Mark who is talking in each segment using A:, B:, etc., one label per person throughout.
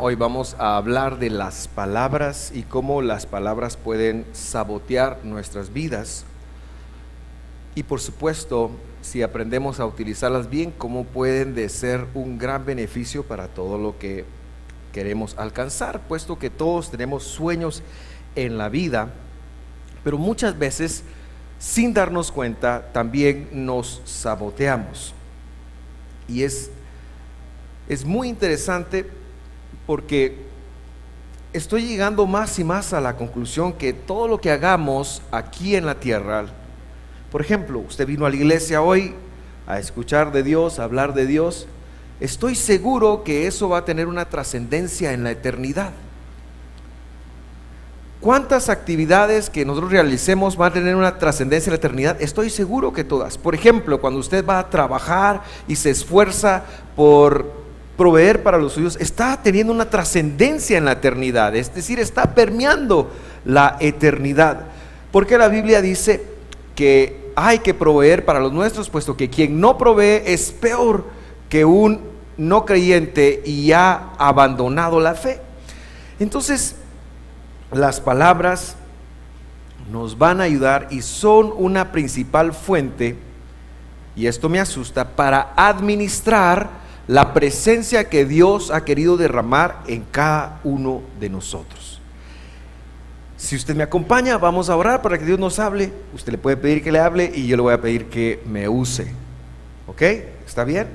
A: Hoy vamos a hablar de las palabras y cómo las palabras pueden sabotear nuestras vidas. Y por supuesto, si aprendemos a utilizarlas bien, cómo pueden de ser un gran beneficio para todo lo que queremos alcanzar, puesto que todos tenemos sueños en la vida, pero muchas veces, sin darnos cuenta, también nos saboteamos. Y es muy interesante porque estoy llegando más y más a la conclusión que todo lo que hagamos aquí en la tierra, por ejemplo, usted vino a la iglesia hoy a escuchar de Dios, a hablar de Dios, estoy seguro que eso va a tener una trascendencia en la eternidad. ¿Cuántas actividades que nosotros realicemos van a tener una trascendencia en la eternidad? Estoy seguro que todas. Por ejemplo, cuando usted va a trabajar y se esfuerza por proveer para los suyos, está teniendo una trascendencia en la eternidad, es decir, está permeando la eternidad. Porque la Biblia dice que hay que proveer para los nuestros, puesto que quien no provee es peor que un no creyente y ha abandonado la fe. Entonces, las palabras nos van a ayudar y son una principal fuente, y esto me asusta, para administrar la presencia que Dios ha querido derramar en cada uno de nosotros. Si usted me acompaña, vamos a orar para que Dios nos hable. Usted le puede pedir que le hable y yo le voy a pedir que me use. ¿Ok? ¿Está bien?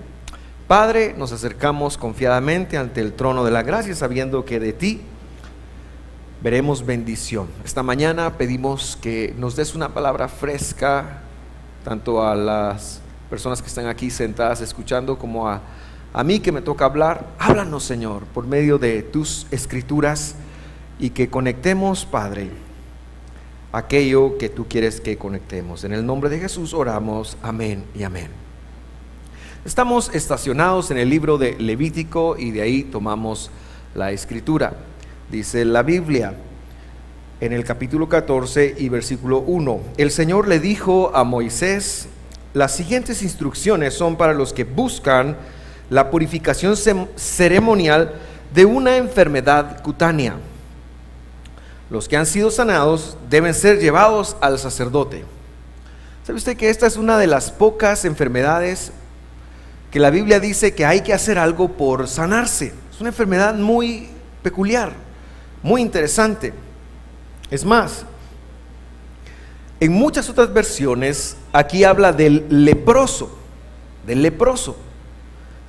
A: Padre, nos acercamos confiadamente ante el trono de la gracia, sabiendo que de ti veremos bendición. Esta mañana pedimos que nos des una palabra fresca, tanto a las personas que están aquí sentadas escuchando, como a mí que me toca hablar. Háblanos, Señor, por medio de tus escrituras, y que conectemos, Padre, aquello que tú quieres que conectemos. En el nombre de Jesús oramos, amén y amén. Estamos estacionados en el libro de Levítico y de ahí tomamos la escritura. Dice la Biblia en el capítulo 14 y versículo 1: el Señor le dijo a Moisés: las siguientes instrucciones son para los que buscan la purificación ceremonial de una enfermedad cutánea. Los que han sido sanados deben ser llevados al sacerdote. ¿Sabe usted que esta es una de las pocas enfermedades que la Biblia dice que hay que hacer algo por sanarse? Es una enfermedad muy peculiar, muy interesante. Es más, en muchas otras versiones aquí habla del leproso,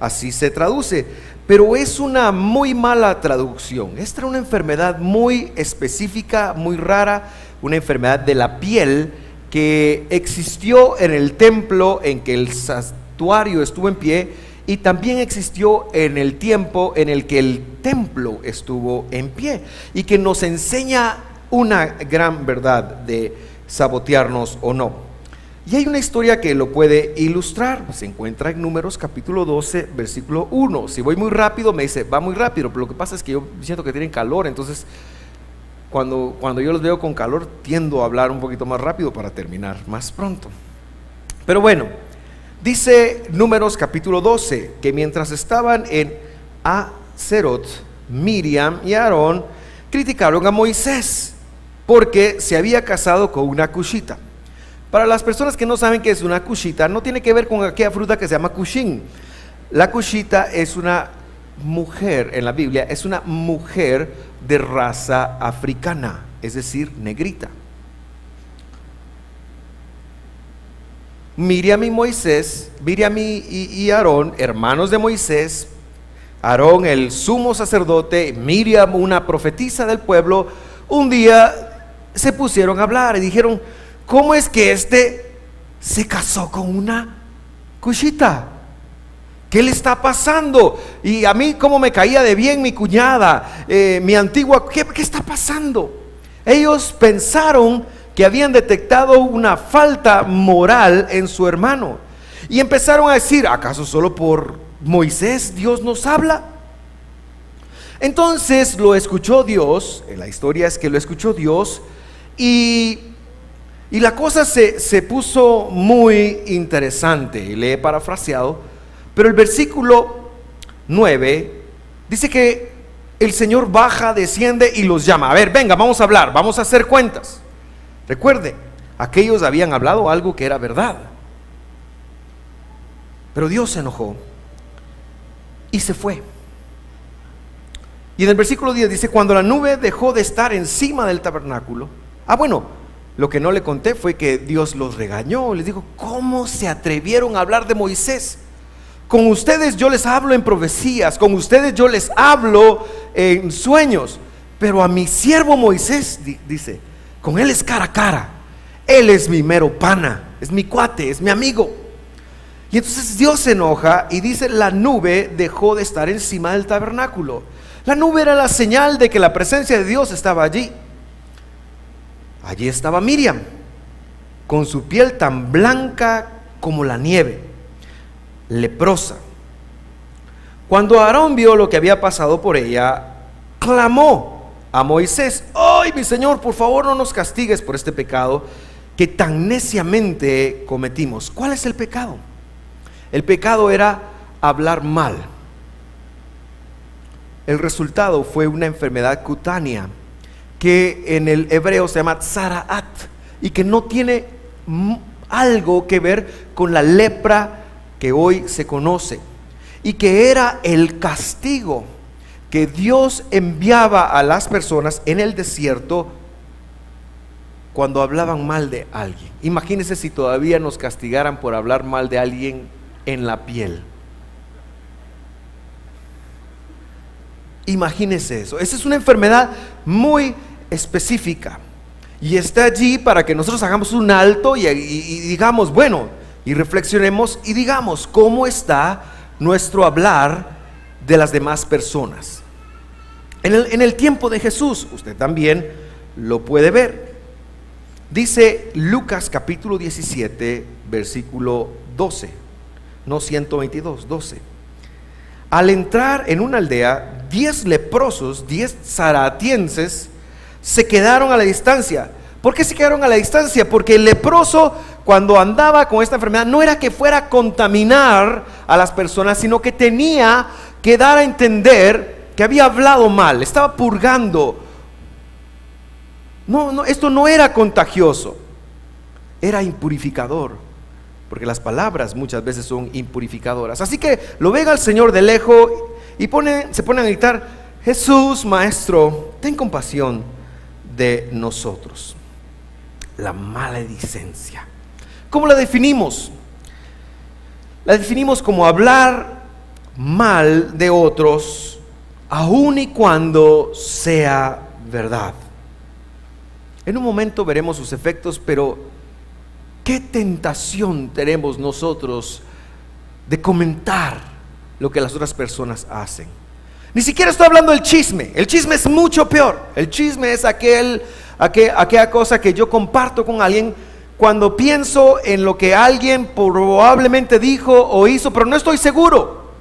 A: así se traduce, pero es una muy mala traducción. Esta era una enfermedad muy específica, muy rara, una enfermedad de la piel que existió en el templo en que el santuario estuvo en pie, y también existió en el tiempo en el que el templo estuvo en pie, y que nos enseña una gran verdad de sabotearnos o no. Y hay una historia que lo puede ilustrar. Se encuentra en Números capítulo 12 versículo 1. Si voy muy rápido me dice, va muy rápido, pero lo que pasa es que yo siento que tienen calor, entonces cuando yo los veo con calor tiendo a hablar un poquito más rápido para terminar más pronto. Pero bueno, dice Números capítulo 12 que mientras estaban en Hazerot, Miriam y Aarón criticaron a Moisés porque se había casado con una cushita. Para las personas que no saben qué es una cushita, no tiene que ver con aquella fruta que se llama cushín. La cushita es una mujer, en la Biblia, es una mujer de raza africana, es decir, negrita. Miriam y Aarón, hermanos de Moisés, Aarón el sumo sacerdote, Miriam una profetisa del pueblo, un día se pusieron a hablar y dijeron: ¿cómo es que se casó con una cushita? ¿Qué le está pasando? Y a mí, ¿cómo me caía de bien mi cuñada, mi antigua? ¿Qué está pasando? Ellos pensaron que habían detectado una falta moral en su hermano y empezaron a decir: ¿acaso solo por Moisés Dios nos habla? Entonces lo escuchó Dios. La historia es que lo escuchó Dios, y la cosa se puso muy interesante. Le he parafraseado, pero el versículo 9 dice que el Señor baja, desciende y los llama. A ver, venga, vamos a hablar, vamos a hacer cuentas. Recuerde, aquellos habían hablado algo que era verdad. Pero Dios se enojó y se fue. Y en el versículo 10 dice: cuando la nube dejó de estar encima del tabernáculo. Lo que no le conté fue que Dios los regañó. Les dijo: ¿cómo se atrevieron a hablar de Moisés? Con ustedes yo les hablo en profecías, con ustedes yo les hablo en sueños, pero a mi siervo Moisés, dice, con él es cara a cara. Él es mi mero pana, es mi cuate, es mi amigo. Y entonces Dios se enoja y dice: la nube dejó de estar encima del tabernáculo. La nube era la señal de que la presencia de Dios estaba allí. Allí estaba Miriam, con su piel tan blanca como la nieve, leprosa. Cuando Aarón vio lo que había pasado por ella, clamó a Moisés: ¡ay, mi Señor, por favor no nos castigues por este pecado que tan neciamente cometimos! ¿Cuál es el pecado? El pecado era hablar mal. El resultado fue una enfermedad cutánea que en el hebreo se llama tzaraat y que no tiene algo que ver con la lepra que hoy se conoce, y que era el castigo que Dios enviaba a las personas en el desierto cuando hablaban mal de alguien. Imagínense si todavía nos castigaran por hablar mal de alguien en la piel. Imagínense eso. Esa es una enfermedad muy específica y está allí para que nosotros hagamos un alto y digamos, bueno, y reflexionemos y digamos cómo está nuestro hablar de las demás personas. En el tiempo de Jesús, usted también lo puede ver. Dice Lucas capítulo 17, versículo 12, no 122, 12. Al entrar en una aldea, 10 leprosos, 10 zaratienses, se quedaron a la distancia. ¿Por qué se quedaron a la distancia? Porque el leproso, cuando andaba con esta enfermedad, no era que fuera a contaminar a las personas, sino que tenía que dar a entender que había hablado mal, estaba purgando. Esto no era contagioso, era impurificador, porque las palabras muchas veces son impurificadoras. Así que lo ven al Señor de lejos y se ponen a gritar: Jesús, Maestro, ten compasión de nosotros. La maledicencia, ¿cómo la definimos? La definimos como hablar mal de otros, aun y cuando sea verdad. En un momento veremos sus efectos, pero qué tentación tenemos nosotros de comentar lo que las otras personas hacen. Ni siquiera estoy hablando del chisme. El chisme es mucho peor. El chisme es aquella cosa que yo comparto con alguien cuando pienso en lo que alguien probablemente dijo o hizo, pero no estoy seguro.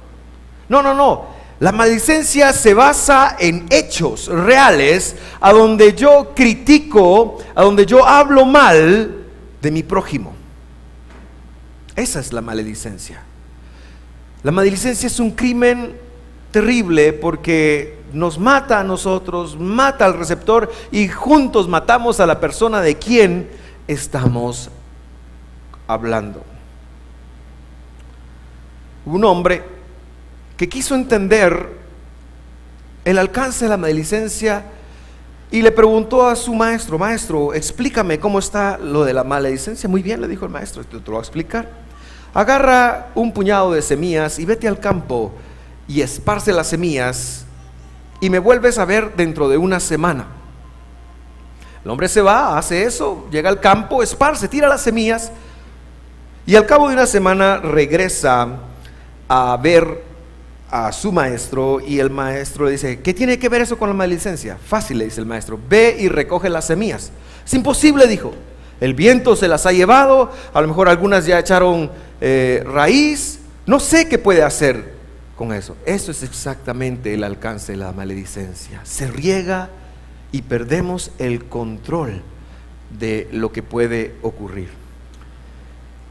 A: No. La maledicencia se basa en hechos reales, a donde yo critico, a donde yo hablo mal de mi prójimo. Esa es la maledicencia. La maledicencia es un crimen terrible porque nos mata a nosotros, mata al receptor y juntos matamos a la persona de quien estamos hablando. Un hombre que quiso entender el alcance de la maledicencia y le preguntó a su maestro: Maestro, explícame cómo está lo de la maledicencia. Muy bien, le dijo el maestro, te lo voy a explicar. Agarra un puñado de semillas y vete al campo y esparce las semillas y me vuelves a ver dentro de una semana. El hombre se va, hace eso, llega al campo, esparce, tira las semillas y al cabo de una semana regresa a ver a su maestro y el maestro le dice: ¿qué tiene que ver eso con la maledicencia? Fácil, le dice el maestro, ve y recoge las semillas. Es imposible, dijo, el viento se las ha llevado, a lo mejor algunas ya echaron raíz, no sé qué puede hacer con eso. Eso es exactamente el alcance de la maledicencia. Se riega y perdemos el control de lo que puede ocurrir.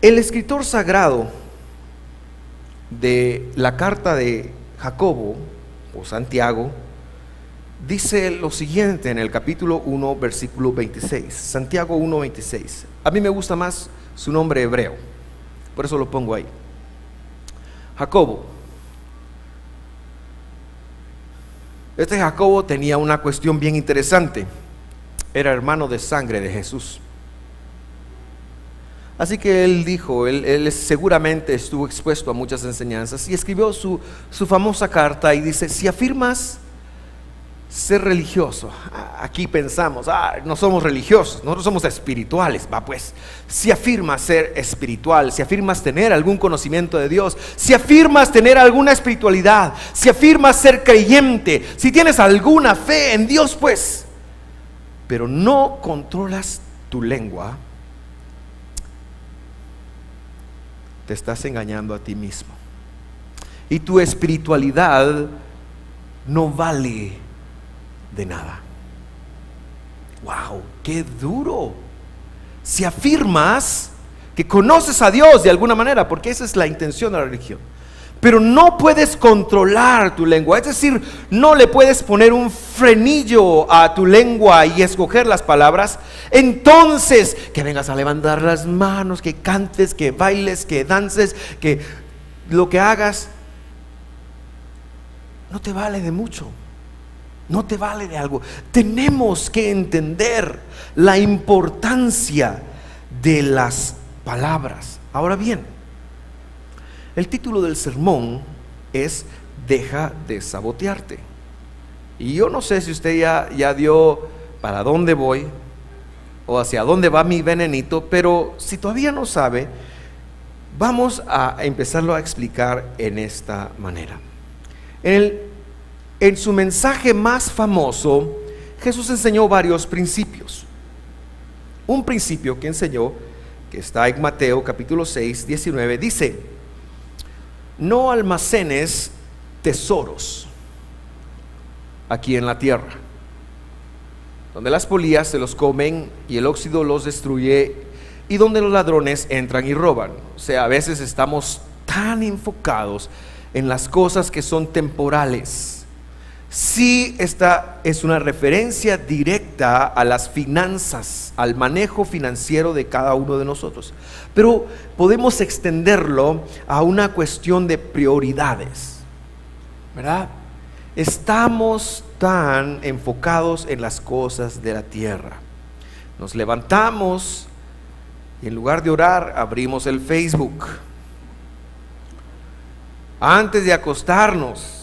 A: El escritor sagrado de la carta de Jacobo o Santiago dice lo siguiente en el capítulo 1, versículo 26. Santiago 1, 26. A mí me gusta más su nombre hebreo, por eso lo pongo ahí. Jacobo. Este Jacobo tenía una cuestión bien interesante. Era hermano de sangre de Jesús. Así que él dijo, él seguramente estuvo expuesto a muchas enseñanzas y escribió su famosa carta y dice: si afirmas ser religioso, aquí pensamos, no somos religiosos, nosotros somos espirituales, pues, si afirmas ser espiritual, si afirmas tener algún conocimiento de Dios, si afirmas tener alguna espiritualidad, si afirmas ser creyente, si tienes alguna fe en Dios, pues, pero no controlas tu lengua, te estás engañando a ti mismo. Y tu espiritualidad no vale de nada. ¡Wow! ¡Qué duro! Si afirmas que conoces a Dios de alguna manera, porque esa es la intención de la religión, pero no puedes controlar tu lengua, es decir, no le puedes poner un frenillo a tu lengua y escoger las palabras, entonces que vengas a levantar las manos, que cantes, que bailes, que dances, que lo que hagas, no te vale de mucho, no te vale de algo. Tenemos que entender la importancia de las palabras. Ahora bien, el título del sermón es Deja de sabotearte. Y yo no sé si usted ya dio para dónde voy o hacia dónde va mi venenito, pero si todavía no sabe, vamos a empezarlo a explicar en esta manera. En su mensaje más famoso, Jesús enseñó varios principios. Un principio que enseñó, que está en Mateo capítulo 6, 19, dice: no almacenes tesoros aquí en la tierra, donde las polillas se los comen y el óxido los destruye, y donde los ladrones entran y roban. O sea, a veces estamos tan enfocados en las cosas que son temporales. Sí, esta es una referencia directa a las finanzas, al manejo financiero de cada uno de nosotros, pero podemos extenderlo a una cuestión de prioridades, ¿verdad? Estamos tan enfocados en las cosas de la tierra. Nos levantamos y en lugar de orar abrimos el Facebook. Antes de acostarnos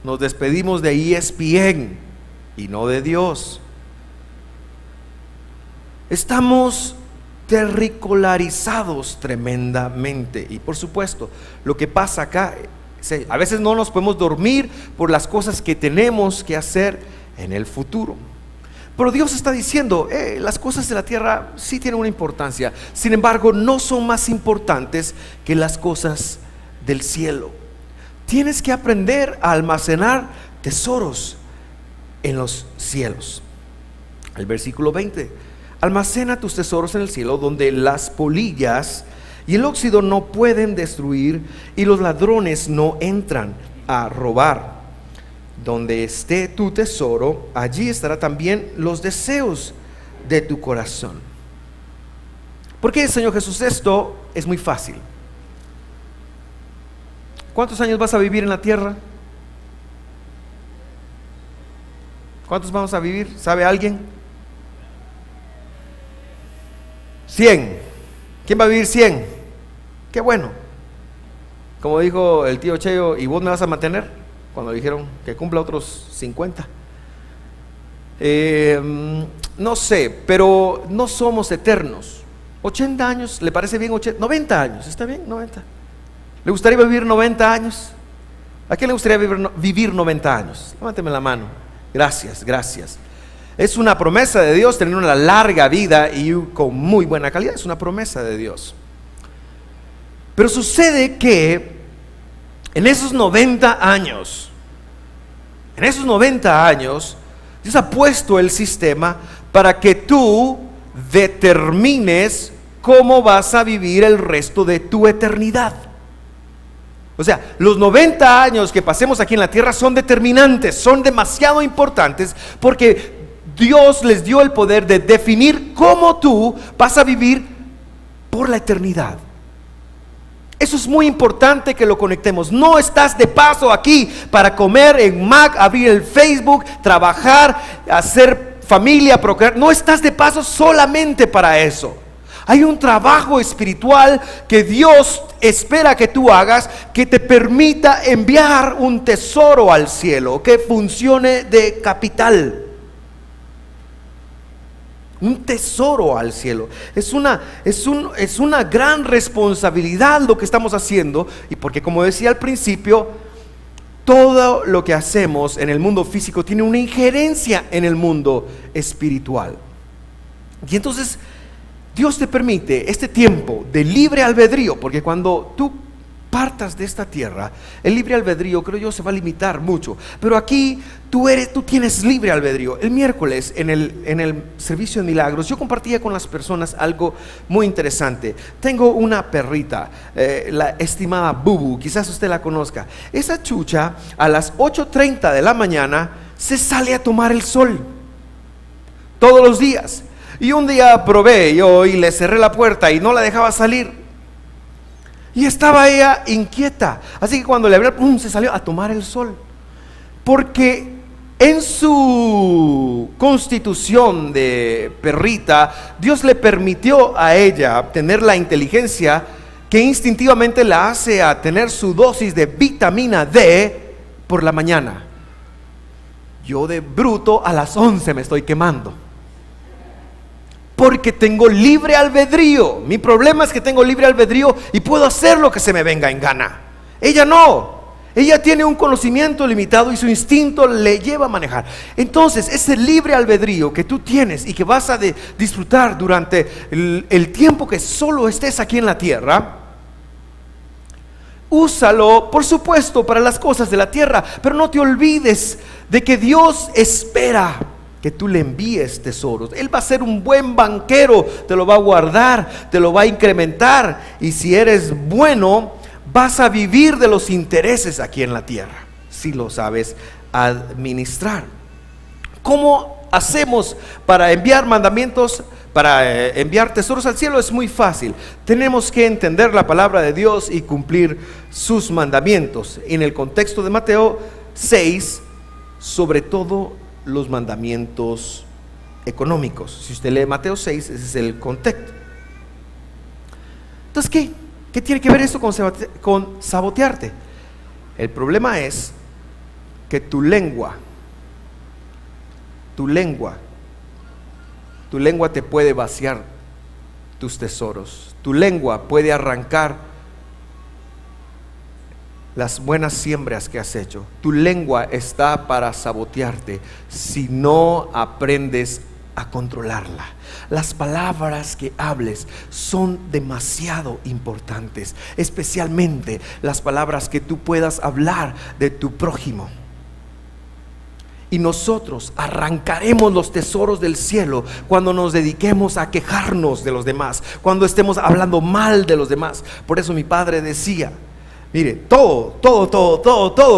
A: nos despedimos de ESPN y no de Dios. Estamos terricularizados tremendamente. Y por supuesto, lo que pasa acá, a veces no nos podemos dormir por las cosas que tenemos que hacer en el futuro. Pero Dios está diciendo, las cosas de la tierra sí tienen una importancia, sin embargo no son más importantes que las cosas del cielo. Tienes que aprender a almacenar tesoros en los cielos. El versículo 20: almacena tus tesoros en el cielo, donde las polillas y el óxido no pueden destruir y los ladrones no entran a robar. Donde esté tu tesoro, allí estará también los deseos de tu corazón. ¿Por qué, Señor Jesús? Esto es muy fácil. ¿Cuántos años vas a vivir en la tierra? ¿Cuántos vamos a vivir? ¿Sabe alguien? 100. ¿Quién va a vivir 100? Qué bueno. Como dijo el tío Cheo, ¿y vos me vas a mantener? Cuando dijeron que cumpla otros 50. No sé, pero no somos eternos. 80 años, ¿le parece bien? 90 años, ¿está bien? 90. ¿Le gustaría vivir 90 años? ¿A quién le gustaría vivir 90 años? Levánteme la mano. Gracias, gracias. Es una promesa de Dios tener una larga vida y con muy buena calidad. Es una promesa de Dios. Pero sucede que en esos 90 años, Dios ha puesto el sistema para que tú determines cómo vas a vivir el resto de tu eternidad. O sea, los 90 años que pasemos aquí en la tierra son determinantes, son demasiado importantes, porque Dios les dio el poder de definir cómo tú vas a vivir por la eternidad. Eso es muy importante que lo conectemos. No estás de paso aquí para comer en Mac, abrir el Facebook, trabajar, hacer familia, procrear. No estás de paso solamente para eso. Hay un trabajo espiritual que Dios espera que tú hagas, que te permita enviar un tesoro al cielo, que funcione de capital. Un tesoro al cielo. Es una gran responsabilidad lo que estamos haciendo, y porque, como decía al principio, todo lo que hacemos en el mundo físico tiene una injerencia en el mundo espiritual. Y entonces Dios te permite este tiempo de libre albedrío, porque cuando tú partas de esta tierra, el libre albedrío, creo yo, se va a limitar mucho. Pero aquí tú tienes libre albedrío. El miércoles en el servicio de milagros, yo compartía con las personas algo muy interesante. Tengo una perrita, la estimada Bubu, quizás usted la conozca. Esa chucha a las 8:30 de la mañana se sale a tomar el sol todos los días. Y un día probé yo y le cerré la puerta y no la dejaba salir. Y estaba ella inquieta. Así que cuando le abrí, se salió a tomar el sol. Porque en su constitución de perrita, Dios le permitió a ella tener la inteligencia que instintivamente la hace a tener su dosis de vitamina D por la mañana. Yo de bruto a las 11 me estoy quemando, porque tengo libre albedrío. Mi problema es que tengo libre albedrío y puedo hacer lo que se me venga en gana. Ella no. Ella tiene un conocimiento limitado y su instinto le lleva a manejar. Entonces, ese libre albedrío que tú tienes y que vas a disfrutar durante el tiempo que solo estés aquí en la tierra, úsalo, por supuesto, para las cosas de la tierra, pero no te olvides de que Dios espera que tú le envíes tesoros. Él va a ser un buen banquero, te lo va a guardar, te lo va a incrementar, y si eres bueno, vas a vivir de los intereses aquí en la tierra, si lo sabes administrar. ¿Cómo hacemos para enviar mandamientos, para enviar tesoros al cielo? Es muy fácil. Tenemos que entender la palabra de Dios y cumplir sus mandamientos. En el contexto de Mateo 6, sobre todo los mandamientos económicos. Si usted lee Mateo 6, ese es el contexto. Entonces, ¿qué tiene que ver esto con sabotearte? El problema es que tu lengua te puede vaciar tus tesoros. Tu lengua puede arrancar las buenas siembras que has hecho. Tu lengua está para sabotearte si no aprendes a controlarla. Las palabras que hables son demasiado importantes, especialmente las palabras que tú puedas hablar de tu prójimo. Y nosotros arrancaremos los tesoros del cielo cuando nos dediquemos a quejarnos de los demás, cuando estemos hablando mal de los demás. Por eso mi padre decía: mire, todo,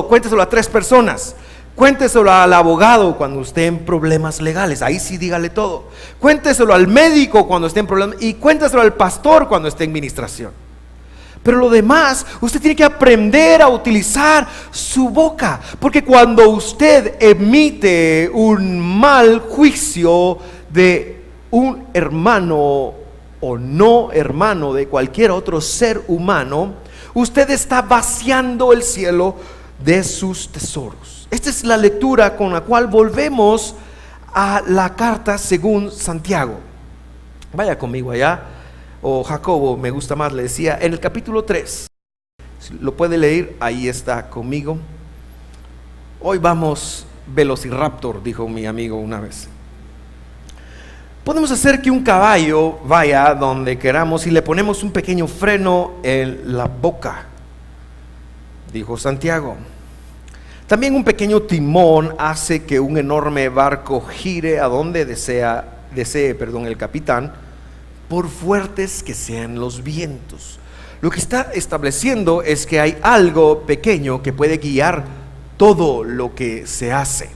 A: cuénteselo a 3 personas. Cuénteselo al abogado cuando esté en problemas legales, ahí sí dígale todo. Cuénteselo al médico cuando esté en problemas, y cuénteselo al pastor cuando esté en ministración. Pero lo demás, usted tiene que aprender a utilizar su boca, porque cuando usted emite un mal juicio de un hermano o no hermano de cualquier otro ser humano, usted está vaciando el cielo de sus tesoros. Esta es la lectura con la cual volvemos a la carta según Santiago. Vaya conmigo allá, o Jacobo me gusta más, le decía, en el capítulo 3. Lo puede leer, ahí está conmigo. Hoy vamos Velociraptor, dijo mi amigo una vez. Podemos hacer que un caballo vaya donde queramos y le ponemos un pequeño freno en la boca, dijo Santiago. También un pequeño timón hace que un enorme barco gire a donde desee el capitán, por fuertes que sean los vientos. Lo que está estableciendo es que hay algo pequeño que puede guiar todo lo que se hace.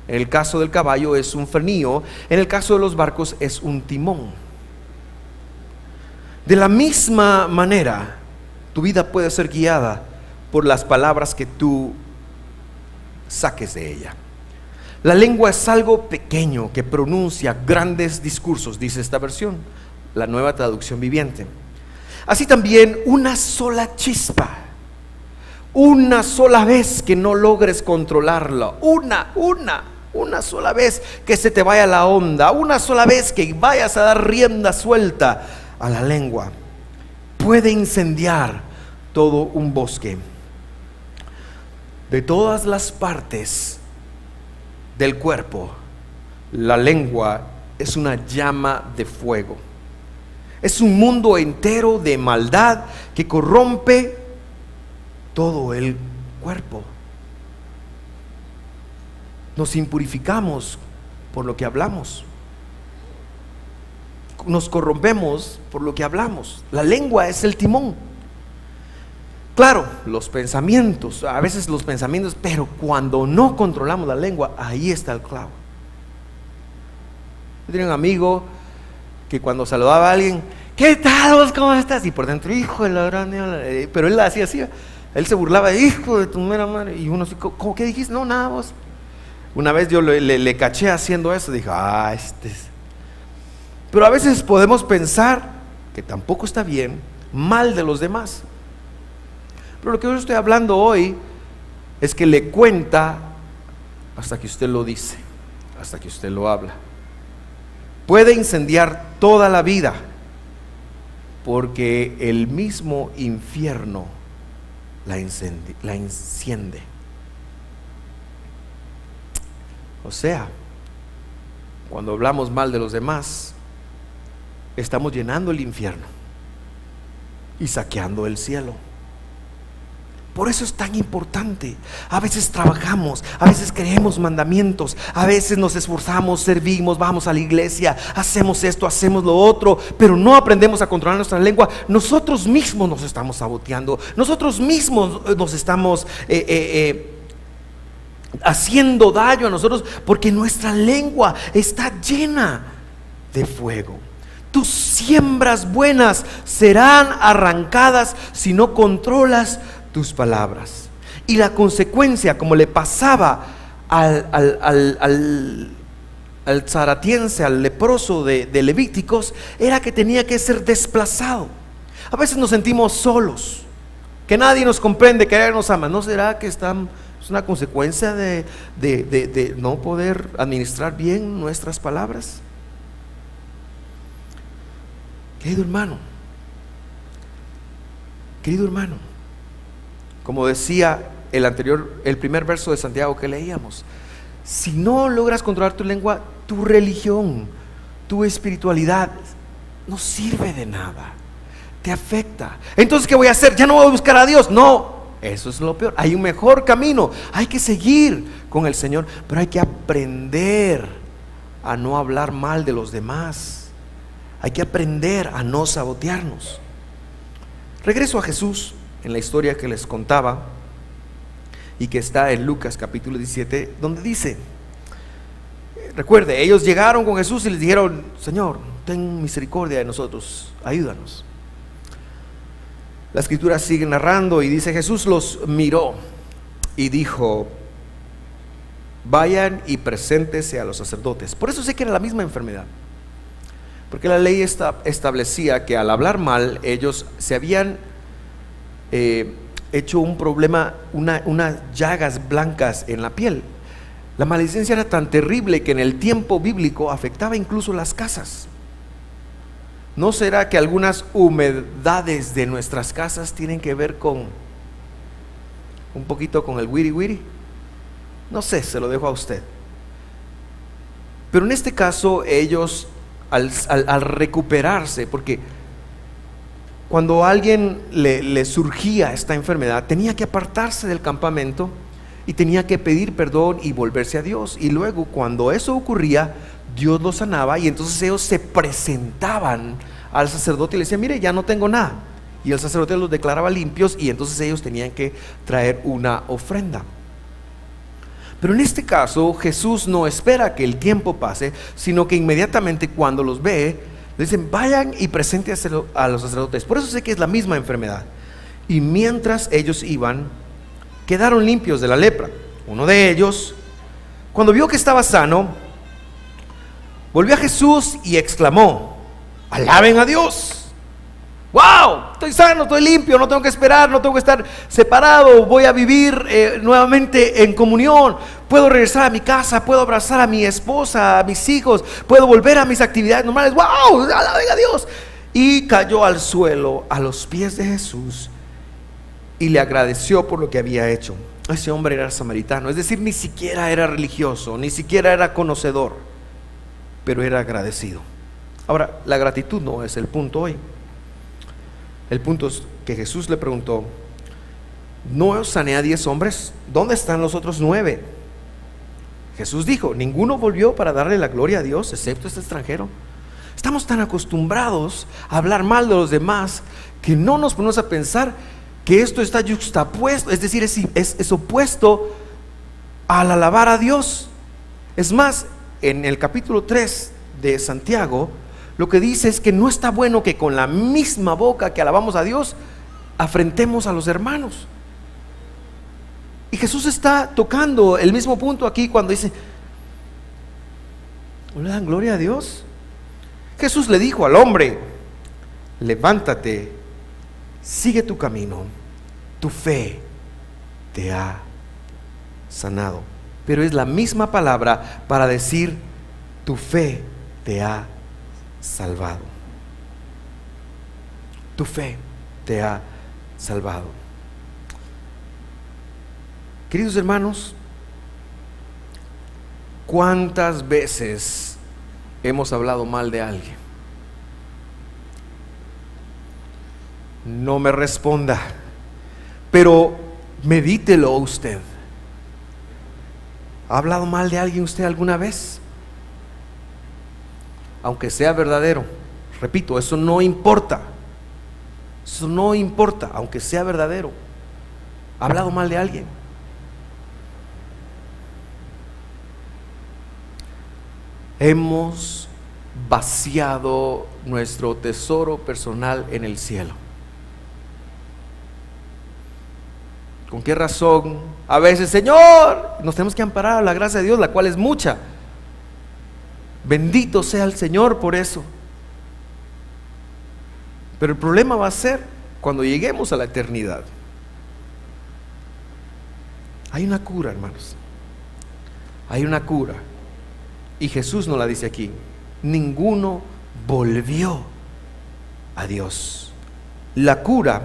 A: En el caso del caballo es un frenillo, en el caso de los barcos es un timón. De la misma manera, tu vida puede ser guiada por las palabras que tú saques de ella. La lengua es algo pequeño que pronuncia grandes discursos, dice esta versión, la Nueva Traducción Viviente. Así también una sola chispa, una sola vez que no logres controlarlo, una sola vez que se te vaya la onda, una sola vez que vayas a dar rienda suelta a la lengua, puede incendiar todo un bosque. De todas las partes del cuerpo, la lengua es una llama de fuego. Es un mundo entero de maldad que corrompe todo el cuerpo. Nos impurificamos por lo que hablamos. Nos corrompemos por lo que hablamos. La lengua es el timón. Claro, los pensamientos, a veces los pensamientos, pero cuando no controlamos la lengua, ahí está el clavo. Yo tenía un amigo que cuando saludaba a alguien, ¿qué tal vos? ¿Cómo estás? Y por dentro, hijo de la gran, pero él hacía así, él se burlaba, hijo de tu mera madre, y uno así, ¿cómo que dijiste? No, nada vos. Una vez yo le caché haciendo eso, dije, Pero a veces podemos pensar, que tampoco está bien, mal de los demás. Pero lo que yo estoy hablando hoy es que le cuenta hasta que usted lo dice, hasta que usted lo habla. Puede incendiar toda la vida, porque el mismo infierno la enciende. O sea, cuando hablamos mal de los demás, estamos llenando el infierno y saqueando el cielo. Por eso es tan importante. A veces trabajamos, a veces creemos mandamientos, a veces nos esforzamos, servimos, vamos a la iglesia, hacemos esto, hacemos lo otro, pero no aprendemos a controlar nuestra lengua. Nosotros mismos nos estamos saboteando, nosotros mismos nos estamos haciendo daño a nosotros, porque nuestra lengua está llena de fuego. Tus siembras buenas serán arrancadas si no controlas tus palabras. Y la consecuencia, como le pasaba al zaratiense, al leproso de Levíticos, era que tenía que ser desplazado. A veces nos sentimos solos, que nadie nos comprende, que nadie nos ama. ¿No será que es una consecuencia de no poder administrar bien nuestras palabras? Querido hermano, como decía el primer verso de Santiago que leíamos, si no logras controlar tu lengua, tu religión, tu espiritualidad no sirve de nada, te afecta. Entonces, ¿qué voy a hacer? Ya no voy a buscar a Dios. No, eso es lo peor. Hay un mejor camino, hay que seguir con el Señor, pero hay que aprender a no hablar mal de los demás. Hay que aprender a no sabotearnos. Regreso a Jesús en la historia que les contaba y que está en Lucas capítulo 17, donde dice, recuerde, ellos llegaron con Jesús y les dijeron, Señor, ten misericordia de nosotros, ayúdanos. La escritura sigue narrando y dice, Jesús los miró y dijo, vayan y preséntese a los sacerdotes. Por eso sé que era la misma enfermedad, porque la ley establecía que al hablar mal ellos se habían hecho un problema, unas llagas blancas en la piel. La maledicencia era tan terrible que en el tiempo bíblico afectaba incluso las casas. ¿No será que algunas humedades de nuestras casas tienen que ver con un poquito con el wiri wiri? No sé, se lo dejo a usted. Pero en este caso ellos al recuperarse, porque cuando a alguien le surgía esta enfermedad, tenía que apartarse del campamento y tenía que pedir perdón y volverse a Dios. Y luego, cuando eso ocurría, Dios los sanaba y entonces ellos se presentaban al sacerdote y le decía: mire, ya no tengo nada. Y el sacerdote los declaraba limpios, y entonces ellos tenían que traer una ofrenda. Pero en este caso Jesús no espera que el tiempo pase, sino que inmediatamente cuando los ve, le dicen: vayan y preséntenselo a los sacerdotes. Por eso sé que es la misma enfermedad. Y mientras ellos iban, quedaron limpios de la lepra. Uno de ellos, cuando vio que estaba sano, volvió a Jesús y exclamó: alaben a Dios. ¡Wow! Estoy sano, estoy limpio, no tengo que esperar, no tengo que estar separado, voy a vivir nuevamente en comunión, puedo regresar a mi casa, puedo abrazar a mi esposa, a mis hijos, puedo volver a mis actividades normales. ¡Wow! ¡Alaben a Dios! Y cayó al suelo a los pies de Jesús y le agradeció por lo que había hecho. Ese hombre era samaritano, es decir, ni siquiera era religioso, ni siquiera era conocedor, pero era agradecido. Ahora, la gratitud no es el punto hoy. El punto es que Jesús le preguntó: ¿no sané a 10 hombres? ¿Dónde están los otros 9? Jesús dijo: ninguno volvió para darle la gloria a Dios, excepto este extranjero. Estamos tan acostumbrados a hablar mal de los demás que no nos ponemos a pensar que esto está yuxtapuesto, es decir, es opuesto al alabar a Dios. Es más, en el capítulo 3 de Santiago, lo que dice es que no está bueno que con la misma boca que alabamos a Dios, afrentemos a los hermanos. Y Jesús está tocando el mismo punto aquí cuando dice: ¿no le dan gloria a Dios? Jesús le dijo al hombre: levántate, sigue tu camino, tu fe te ha sanado. Pero es la misma palabra para decir: tu fe te ha salvado. Tu fe te ha salvado. Queridos hermanos, ¿cuántas veces hemos hablado mal de alguien? No me responda, pero medítelo usted. ¿Ha hablado mal de alguien usted alguna vez? Aunque sea verdadero, repito, eso no importa. Eso no importa, aunque sea verdadero. ¿Ha hablado mal de alguien? Hemos vaciado nuestro tesoro personal en el cielo. ¿Con qué razón? A veces: Señor, nos tenemos que amparar a la gracia de Dios, la cual es mucha. Bendito sea el Señor por eso. Pero el problema va a ser cuando lleguemos a la eternidad. Hay una cura, hermanos. Hay una cura. Y Jesús nos la dice aquí: ninguno volvió a Dios. La cura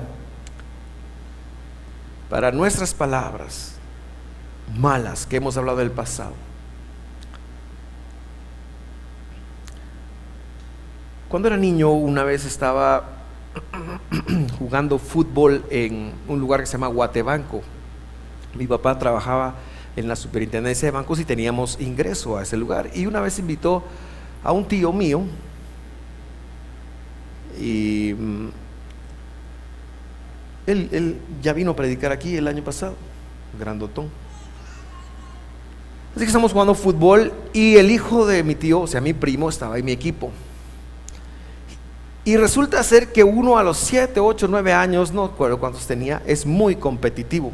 A: para nuestras palabras malas que hemos hablado del pasado. Cuando era niño, una vez estaba jugando fútbol en un lugar que se llama Guatebanco. Mi papá trabajaba en la superintendencia de bancos y teníamos ingreso a ese lugar. Y una vez invitó a un tío mío, y él ya vino a predicar aquí el año pasado, grandotón. Así que estamos jugando fútbol y el hijo de mi tío, o sea mi primo, estaba en mi equipo. Y resulta ser que uno a los 7, 8, 9 años, no recuerdo cuántos tenía, es muy competitivo.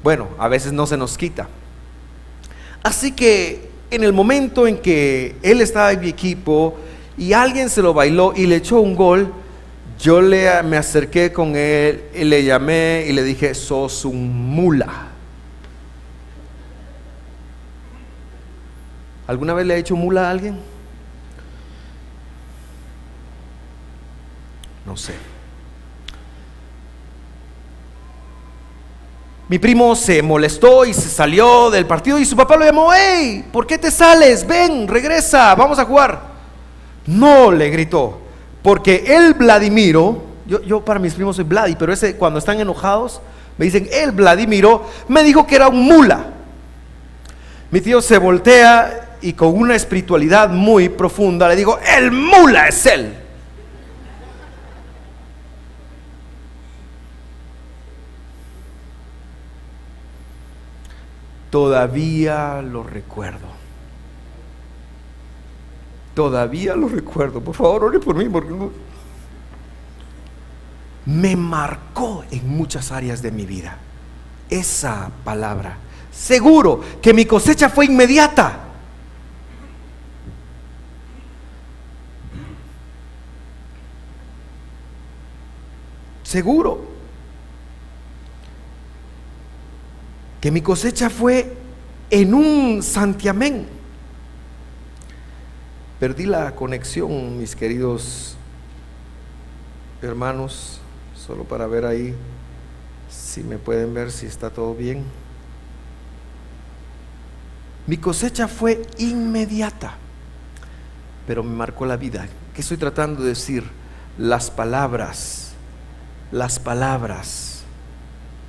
A: Bueno, a veces no se nos quita. Así que en el momento en que él estaba en mi equipo y alguien se lo bailó y le echó un gol, yo me acerqué con él y le llamé y le dije: sos un mula. ¿Alguna vez le ha hecho mula a alguien? No sé. Mi primo se molestó y se salió del partido y su papá lo llamó: ¡hey! ¿Por qué te sales? Ven, regresa, vamos a jugar. No, le gritó, porque el Vladimiro, yo para mis primos soy Vladi, pero ese cuando están enojados me dicen el Vladimiro, me dijo que era un mula. Mi tío se voltea y con una espiritualidad muy profunda le digo: el mula es él. Todavía lo recuerdo. Todavía lo recuerdo. Por favor, ore por mí, porque me marcó en muchas áreas de mi vida esa palabra. Seguro que mi cosecha fue inmediata. Seguro que mi cosecha fue en un santiamén. Perdí la conexión, mis queridos hermanos, solo para ver ahí si me pueden ver, si está todo bien. Mi cosecha fue inmediata, pero me marcó la vida. ¿Qué estoy tratando de decir? Las palabras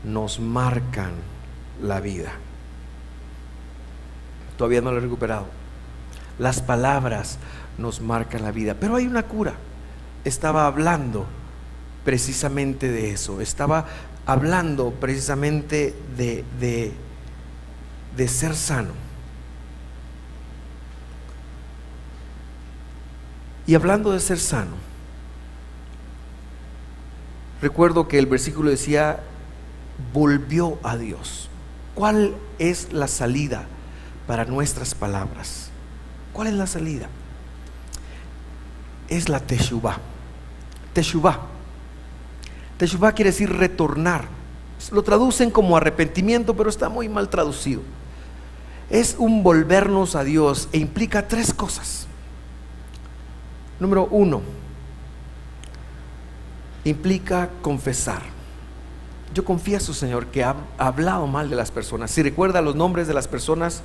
A: nos marcan la vida. Todavía no lo he recuperado. Las palabras nos marcan la vida, pero hay una cura. Estaba hablando precisamente de eso. Estaba hablando precisamente de ser sano. Y hablando de ser sano, recuerdo que el versículo decía: volvió a Dios. ¿Cuál es la salida para nuestras palabras? ¿Cuál es la salida? Es la teshuvá. Teshuvá. Teshuvá quiere decir retornar. Lo traducen como arrepentimiento, pero está muy mal traducido. Es un volvernos a Dios e implica tres cosas. Número uno, implica confesar. Yo confieso, Señor, que he hablado mal de las personas. Si recuerda los nombres de las personas,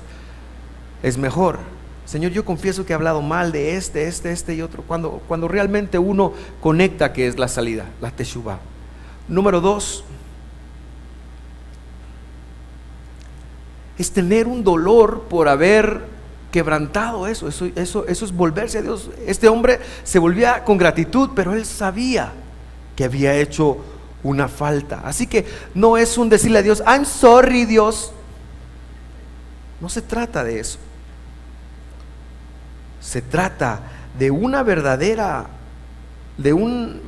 A: es mejor. Señor, yo confieso que he hablado mal de este y otro. Cuando realmente uno conecta que es la salida, la teshuvá. Número dos, es tener un dolor por haber quebrantado eso es volverse a Dios. Este hombre se volvía con gratitud, pero él sabía que había hecho una falta. Así que no es un decirle a Dios: I'm sorry, Dios. No se trata de eso. Se trata de una verdadera, de un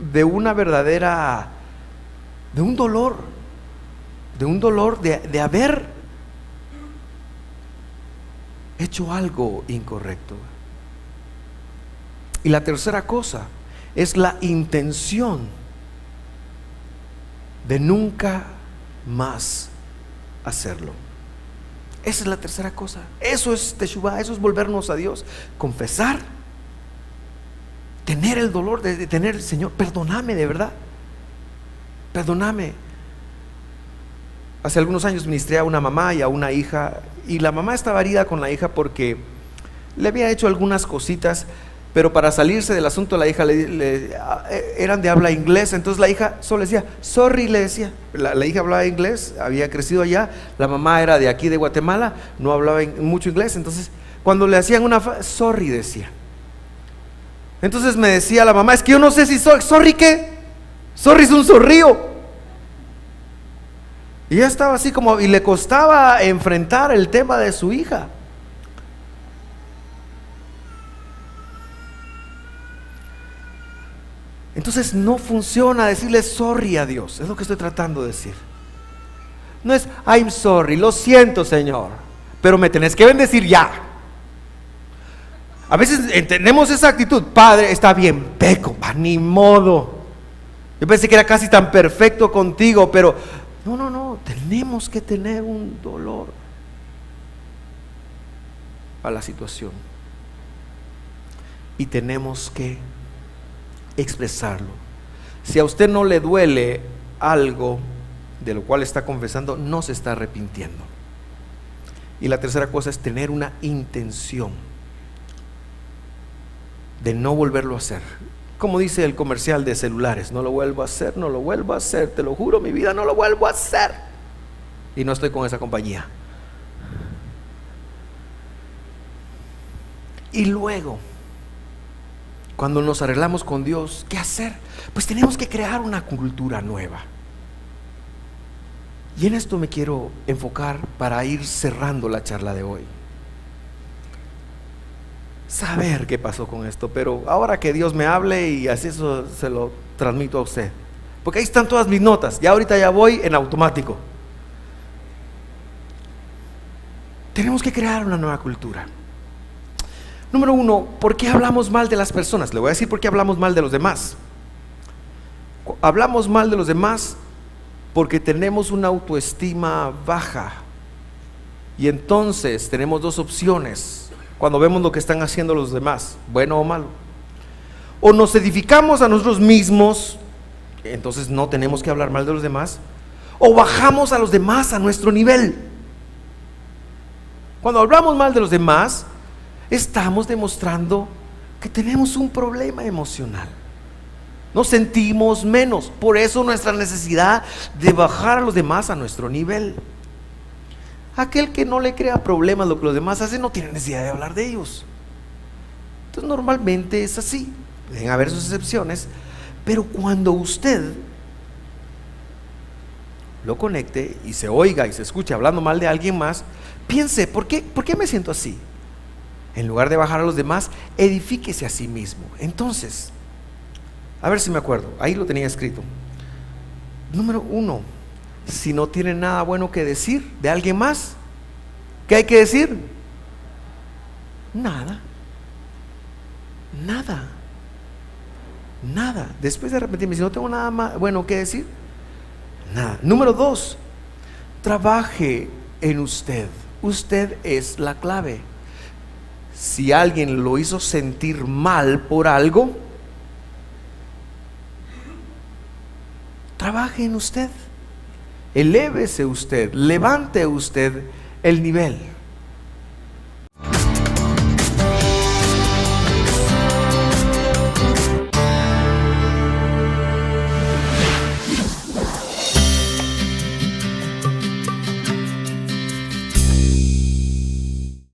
A: dolor de haber hecho algo incorrecto. Y la tercera cosa es la intención de nunca más hacerlo. Esa es la tercera cosa. Eso es teshuvá, eso es volvernos a Dios. Confesar, tener el dolor de tener: Señor, perdóname, de verdad, perdóname. Hace algunos años ministré a una mamá y a una hija, y la mamá estaba herida con la hija porque le había hecho algunas cositas, pero para salirse del asunto, la hija eran de habla inglesa. Entonces la hija solo decía sorry, le decía. La hija hablaba inglés, había crecido allá. La mamá era de aquí, de Guatemala, no hablaba mucho inglés. Entonces cuando le hacían sorry, decía. Entonces me decía la mamá: es que yo no sé si sorry qué, sorry es un zorrío. Y ella estaba así como, y le costaba enfrentar el tema de su hija. Entonces no funciona decirle sorry a Dios. Es lo que estoy tratando de decir. No es I'm sorry, lo siento, Señor, pero me tenés que bendecir ya. A veces entendemos esa actitud: Padre, está bien, peco, ni modo. Yo pensé que era casi tan perfecto contigo, pero no, tenemos que tener un dolor a la situación y tenemos que expresarlo. Si a usted no le duele algo de lo cual está confesando, no se está arrepintiendo. Y la tercera cosa es tener una intención de no volverlo a hacer. Como dice el comercial de celulares: no lo vuelvo a hacer, no lo vuelvo a hacer, te lo juro, mi vida, no lo vuelvo a hacer. Y no estoy con esa compañía. Y luego, cuando nos arreglamos con Dios, ¿qué hacer? Pues tenemos que crear una cultura nueva. Y en esto me quiero enfocar para ir cerrando la charla de hoy. Saber qué pasó con esto, pero ahora que Dios me hable y así eso se lo transmito a usted. Porque ahí están todas mis notas, ya ahorita ya voy en automático. Tenemos que crear una nueva cultura. Número uno, ¿por qué hablamos mal de las personas? Le voy a decir por qué hablamos mal de los demás. Hablamos mal de los demás porque tenemos una autoestima baja. Y entonces tenemos dos opciones cuando vemos lo que están haciendo los demás, bueno o malo. O nos edificamos a nosotros mismos, entonces no tenemos que hablar mal de los demás, o bajamos a los demás a nuestro nivel. Cuando hablamos mal de los demás, estamos demostrando que tenemos un problema emocional. Nos sentimos menos, por eso nuestra necesidad de bajar a los demás a nuestro nivel. Aquel que no le crea problemas lo que los demás hacen no tiene necesidad de hablar de ellos. Entonces normalmente es así, pueden haber sus excepciones, pero cuando usted lo conecte y se oiga y se escuche hablando mal de alguien más, piense, ¿por qué me siento así? En lugar de bajar a los demás, edifíquese a sí mismo. Entonces, a ver si me acuerdo, ahí lo tenía escrito. Número uno, si no tiene nada bueno que decir de alguien más, ¿qué hay que decir? Nada. Después de arrepentirme, si no tengo nada más bueno que decir, nada. Número dos, trabaje en usted. Usted es la clave. Si alguien lo hizo sentir mal por algo, trabaje en usted, elévese usted, levante usted el nivel.